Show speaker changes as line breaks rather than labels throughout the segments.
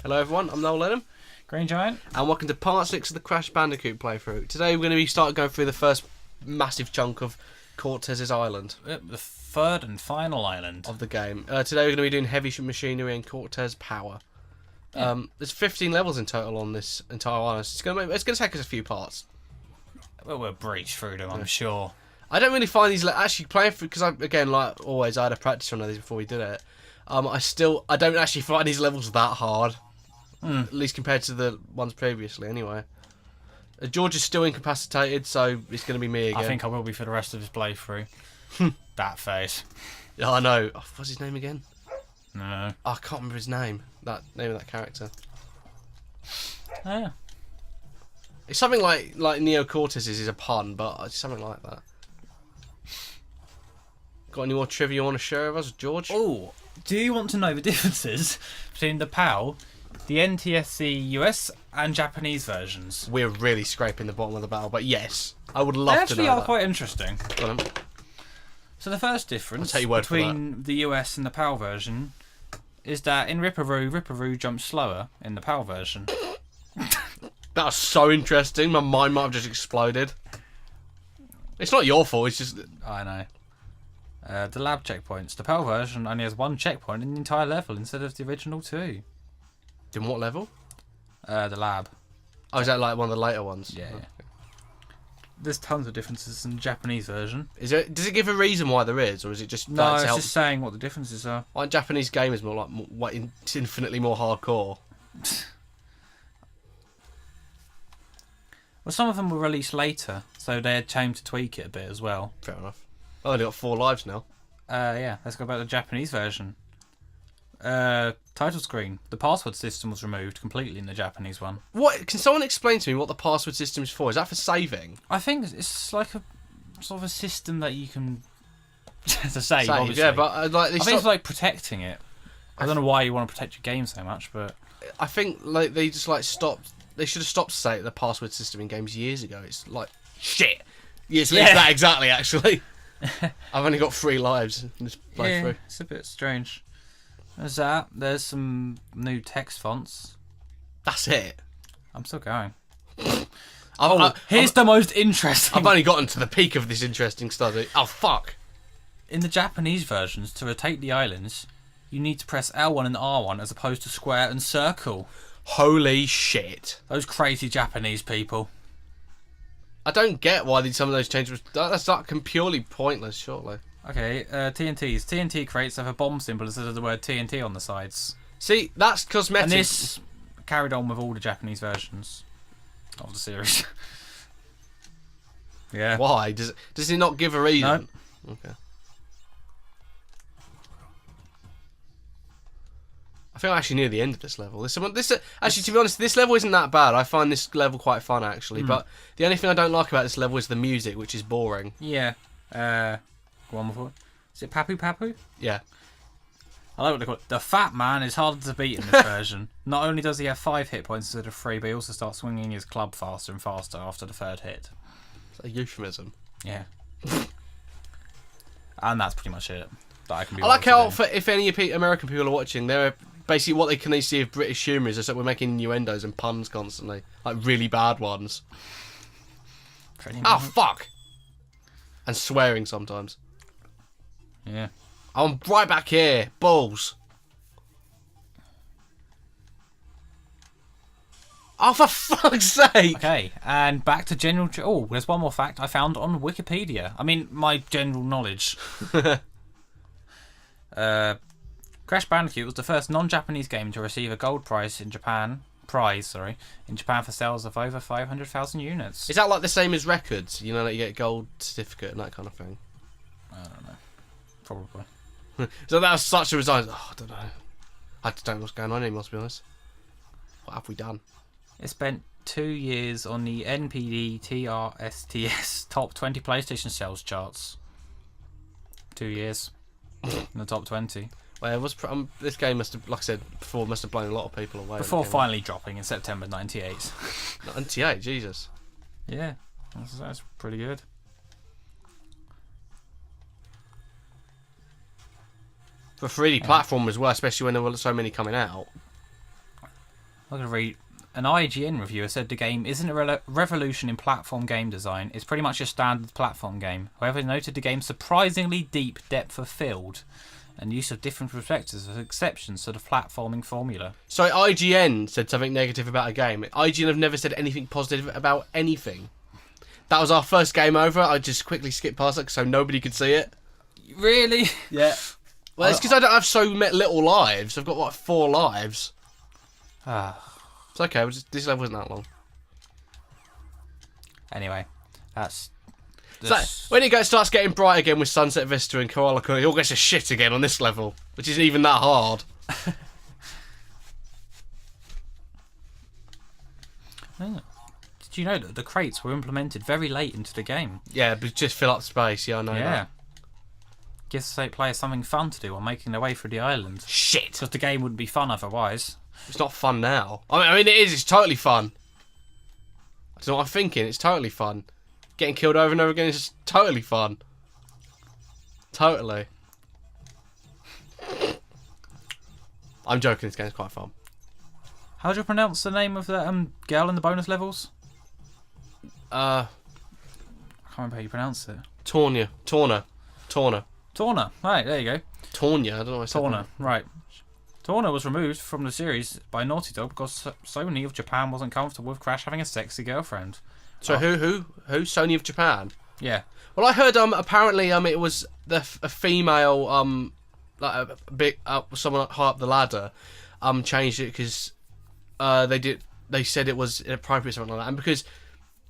Hello everyone, I'm Noel Lenham.
Green Giant.
And welcome to part 6 of the Crash Bandicoot playthrough. Today we're going to be starting going through the first massive chunk of Cortez's island.
The third and final island.
Of the game. Today we're going to be doing heavy machinery and Cortez power.
Yeah.
There's 15 levels in total on this entire island. So it's going to take us a few parts.
Well, we'll breach through them, I'm sure.
I don't really find these actually playing through because again, like always, I had a practice run of these before we did it. I don't actually find these levels that hard, at least compared to the ones previously. Anyway, George is still incapacitated, so it's going to be me again.
I think I will be for the rest of this playthrough. That face.
Yeah, I know. Oh, what's his name again?
No.
Oh, I can't remember his name. That name of that character.
Oh, yeah.
It's something like Neo Cortez's is a pun, but it's something like that. Got any more trivia you want to share with us, George?
Oh, do you want to know the differences between the PAL, the NTSC US, and Japanese versions?
We're really scraping the bottom of the barrel, but yes, I would love
They
to
actually
know
are
that.
quite interesting.
Go on.
So the first difference
I'll take your word for
between the US and the PAL version is that in Ripperoo jumps slower in the PAL version.
That was so interesting. My mind might have just exploded. It's not your fault. It's just
I know. The lab checkpoints. The PAL version only has one checkpoint in the entire level instead of the original two.
in what level?
The lab.
Oh, is that like one of the later ones?
Yeah.
Okay.
There's tons of differences in the Japanese version.
Does it give a reason why there is, or is it just
No,
like, to
it's
help?
just saying what the differences are.
Aren't Japanese gamers it's infinitely more hardcore?
Well, some of them were released later, so they had time to tweak it a bit as well.
Fair enough. I've only got 4 lives now.
Yeah, let's go back to the Japanese version. Title screen. The password system was removed completely in the Japanese one.
What? Can someone explain to me what the password system is for? Is that for saving?
I think it's like a sort of a system that you can to save, obviously.
Yeah, but
I think it's like protecting it. I don't know why you want to protect your game so much, but
I think like they just like stopped. They should have stopped the password system in games years ago. It's like shit. Yes, yeah. It's that exactly. Actually, I've only got 3 lives in this playthrough.
It's a bit strange. There's that. There's some new text fonts.
That's it.
I'm still going.
Here's
the most interesting.
I've only gotten to the peak of this interesting study. Oh fuck!
In the Japanese versions, to rotate the islands, you need to press L1 and R1 as opposed to square and circle.
Holy shit!
Those crazy Japanese people.
I don't get why some of those changes. That's like purely pointless, surely.
Okay, TNTs. TNT crates have a bomb symbol instead of the word TNT on the sides.
See, that's cosmetic.
And this carried on with all the Japanese versions of the series. Yeah.
Why? Does it not give a reason?
No.
Okay. I think I'm actually near the end of this level. Actually, to be honest, this level isn't that bad. I find this level quite fun, actually. But the only thing I don't like about this level is the music, which is boring.
Yeah. Go on before. Is it Papu Papu?
Yeah.
I like what they call it. The fat man is harder to beat in this version. Not only does he have 5 hit points instead of 3, but he also starts swinging his club faster and faster after the 3rd hit.
It's a euphemism.
Yeah. And that's pretty much it. That I can be.
I like how, if any American people are watching, they're basically what they can see of British humour is that we're making innuendos and puns constantly, like really bad ones. Oh fuck! And swearing sometimes.
Yeah.
I'm right back here, balls. Oh, for fuck's sake!
Okay, and back to general. Oh, there's one more fact I found on Wikipedia. I mean, my general knowledge. Crash Bandicoot was the first non-Japanese game to receive a gold prize in Japan. In Japan for sales of over 500,000 units.
Is that like the same as records? You know, that you get a gold certificate and that kind of thing.
I don't know. Probably.
So that was such a result. Oh, I don't know. I just don't know what's going on anymore, to be honest. What have we done?
It spent 2 years on the NPD TRSTS top 20 PlayStation sales charts. 2 years in the top 20.
Well, it was this game must have, like I said before, must have blown a lot of people away.
Before finally dropping in September 98.
98, Jesus.
Yeah, that's pretty good.
For 3D platform as well, especially when there were so many coming out.
I'm going to read. An IGN reviewer said the game isn't a revolution in platform game design. It's pretty much a standard platform game. However, they noted the game's surprisingly deep depth of field and use of different perspectives as exceptions to the platforming formula.
So IGN said something negative about a game. IGN have never said anything positive about anything. That was our first game over. I just quickly skipped past it so nobody could see it.
Really?
Yeah. Well, it's because I don't have so little lives. I've got, like, 4 lives. It's okay. This level isn't that long.
Anyway, that's...
So, when it starts getting bright again with Sunset Vista and Koala Koala, it all gets to shit again on this level, which isn't even that hard.
Oh. Did you know that the crates were implemented very late into the game?
Yeah, but just fill up space. Yeah, I know that.
Gives the players something fun to do while making their way through the island.
Shit!
Because the game wouldn't be fun otherwise.
It's not fun now. I mean, it is. It's totally fun. I don't know what I'm thinking. It's totally fun. Getting killed over and over again is just totally fun. Totally. I'm joking. This game's quite fun.
How do you pronounce the name of the girl in the bonus levels? I can't remember how you pronounce it.
Torna.
Right, there you go.
Torna. I don't know what I said.
Torna, right. Torna was removed from the series by Naughty Dog because Sony of Japan wasn't comfortable with Crash having a sexy girlfriend.
So who? Sony of Japan?
Yeah.
Well, I heard apparently it was a female like a big someone high up the ladder changed it because they said it was inappropriate or something like that, and because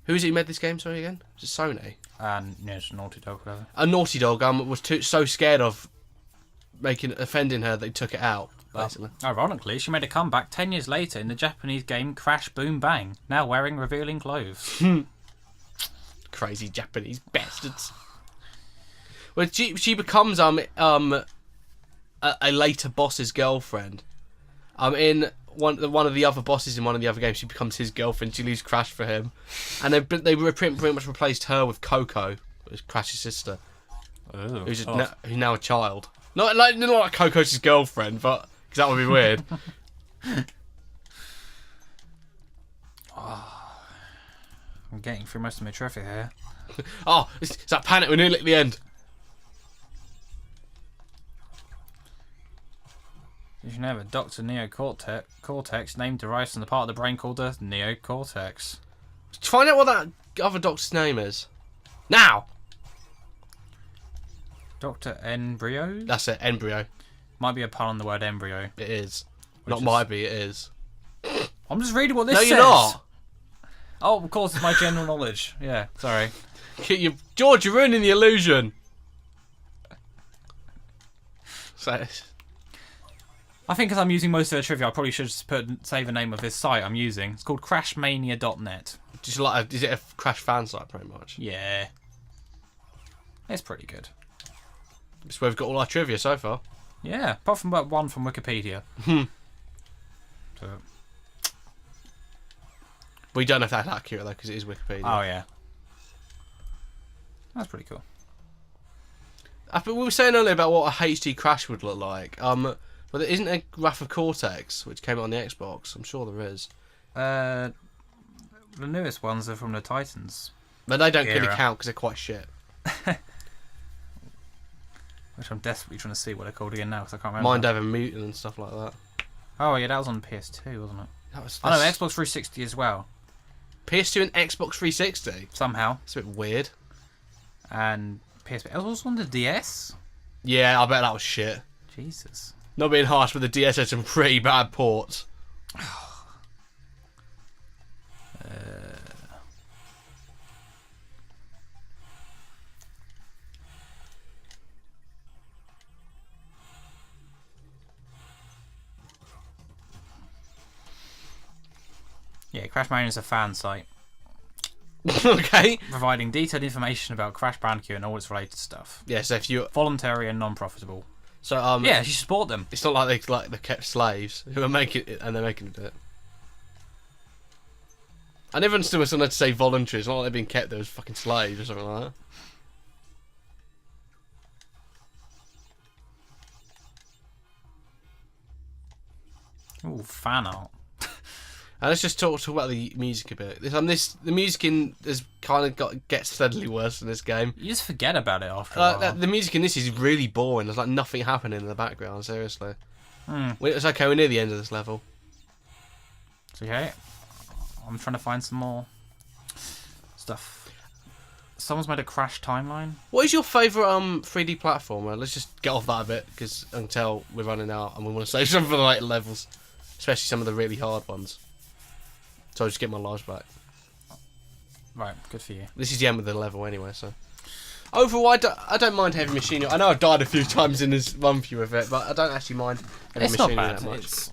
who is it who made this game? Sorry again, was it Sony?
And it's Naughty Dog, whatever.
A Naughty Dog was so scared of offending her they took it out. Basically.
Ironically, she made a comeback 10 years later in the Japanese game Crash Boom Bang, now wearing revealing clothes.
Crazy Japanese bastards. Well, she becomes a later boss's girlfriend. In one of the other bosses in one of the other games, she becomes his girlfriend. She leaves Crash for him, and they pretty much replaced her with Coco, who's Crash's sister, who's now a child. Not like Coco's his girlfriend, but. Because that would be weird.
I'm getting through most of my trophy here.
It's that panic. We're nearly at the end.
Did you know that Dr. Neocortex name derives from the part of the brain called the neocortex?
Find out what that other doctor's name is. Now!
Dr. Embryo?
That's it, embryo.
Might be a pun on the word embryo.
It is. Might be, it is.
I'm just reading what this says.
No, you're not.
Oh, of course, it's my general knowledge. Yeah, sorry.
George, you're ruining the illusion. So,
I think as I'm using most of the trivia, I probably should just say the name of this site I'm using. It's called crashmania.net.
Just like, is it a Crash fan site, pretty much?
Yeah. It's pretty good.
It's where we've got all our trivia so far.
Yeah, apart from that one from Wikipedia. So.
We don't know if that's accurate, though, because it is Wikipedia.
Oh, yeah. That's pretty cool.
We were saying earlier about what a HD Crash would look like. But there isn't a Wrath of Cortex, which came out on the Xbox. I'm sure there is.
The newest ones are from the Titans.
But they don't really count because they're quite shit.
Which I'm desperately trying to see what they're called again now because I can't remember.
Mind Over Mutant and stuff like that.
Oh, yeah, that was on PS2, wasn't it?
That's
Oh, no, Xbox 360 as well.
PS2 and Xbox 360?
Somehow.
It's a bit weird.
And PSP. It was also on the DS?
Yeah, I bet that was shit.
Jesus.
Not being harsh, but the DS had some pretty bad ports.
Yeah, Crashmania is a fan site.
Okay.
Providing detailed information about Crash Bandicoot and all its related stuff.
Yeah, so if you...
Voluntary and non-profitable.
So,
yeah, you should support them.
It's not like they kept slaves who are making it and they're making it do it. I never understood why someone had to say voluntary. It's not like they've been kept there as fucking slaves or something like that.
Ooh, fan art.
And let's just talk about the music a bit. The music has kind of gets steadily worse in this game.
You just forget about it after a while.
The music in this is really boring. There's like nothing happening in the background. Seriously.
Hmm.
It's okay. We're near the end of this level.
It's okay. I'm trying to find some more stuff. Someone's made a Crash timeline.
What is your favourite 3D platformer? Let's just get off that a bit because I can tell we're running out and we want to save some for the later levels, especially some of the really hard ones. So I'll just get my lives back.
Right, good for you.
This is the end of the level anyway, so. Overall, I don't mind Heavy Machinery. I know I've died a few times in this run through of it, but I don't actually mind Heavy
It's not
Machinery
bad.
that much.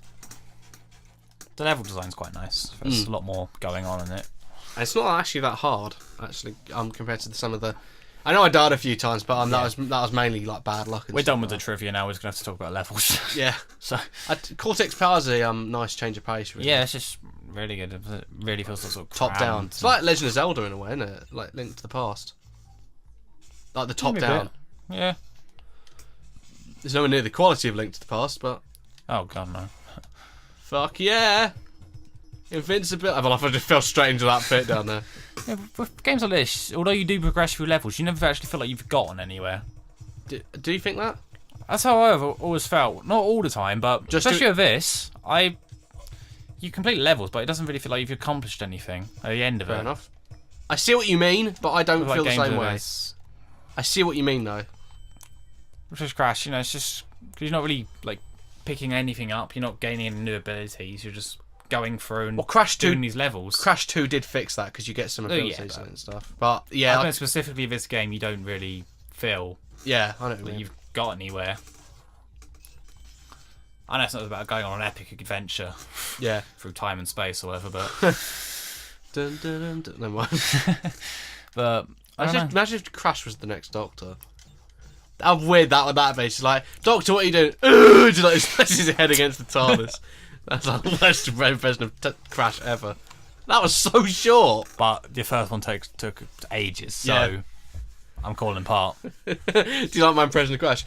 The level design's quite nice. There's a lot more going on in it.
And it's not actually that hard, actually, compared to some of the. I know I died a few times, but that was mainly like bad luck.
We're done with the trivia now. We're just gonna have to talk about levels.
Yeah.
So
Cortex Power's a nice change of pace. Really.
yeah, it's just really good. It really feels sort of
Top down. It's like Legend of Zelda in a way, isn't it? Like Link to the Past. Like the top
Maybe a
down.
bit. Yeah.
It's nowhere near the quality of Link to the Past, but
Oh god no.
fuck yeah. Invincibility. I love I just fell straight into that pit down there.
Yeah, with games like this, although you do progress through levels, you never actually feel like you've gotten anywhere.
Do you think that?
That's how I've always felt. Not all the time, but
Just
especially with this, you complete levels, but it doesn't really feel like you've accomplished anything at the end of
Fair
it.
enough. I see what you mean, but I don't
With, like,
feel the
games
same
like
way.
this,
I see what you mean though.
which is Crash. You know, it's just you're not really like picking anything up. You're not gaining any new abilities. You're just going through and
Crash 2
doing these levels.
Crash 2 did fix that because you get some abilities
but-
and stuff. But yeah,
I think specifically this game, you don't really feel
yeah, I know what you
that
mean.
you've got anywhere. I know it's not about going on an epic adventure
Yeah.
through time and space or whatever, but
Dun, dun, dun, dun. Never mind.
but I don't know.
Imagine if Crash was the next Doctor. How weird that would that be. She's like, Doctor, what are you doing? Just like smashes his head against the TARDIS. That's like the worst impression of Crash ever. That was so short.
But the first one took ages, so
Yeah.
I'm calling part.
Do you like my impression of Crash?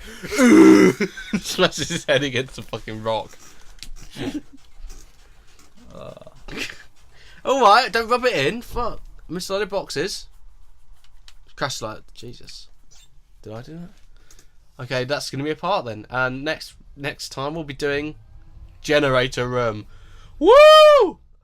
Smashes his head against a fucking rock. Alright, don't rub it in. Fuck. Misloaded boxes. Crash is like, Jesus. Did I do that? Okay, that's going to be a part then. And next time we'll be doing Generator Room. Woo!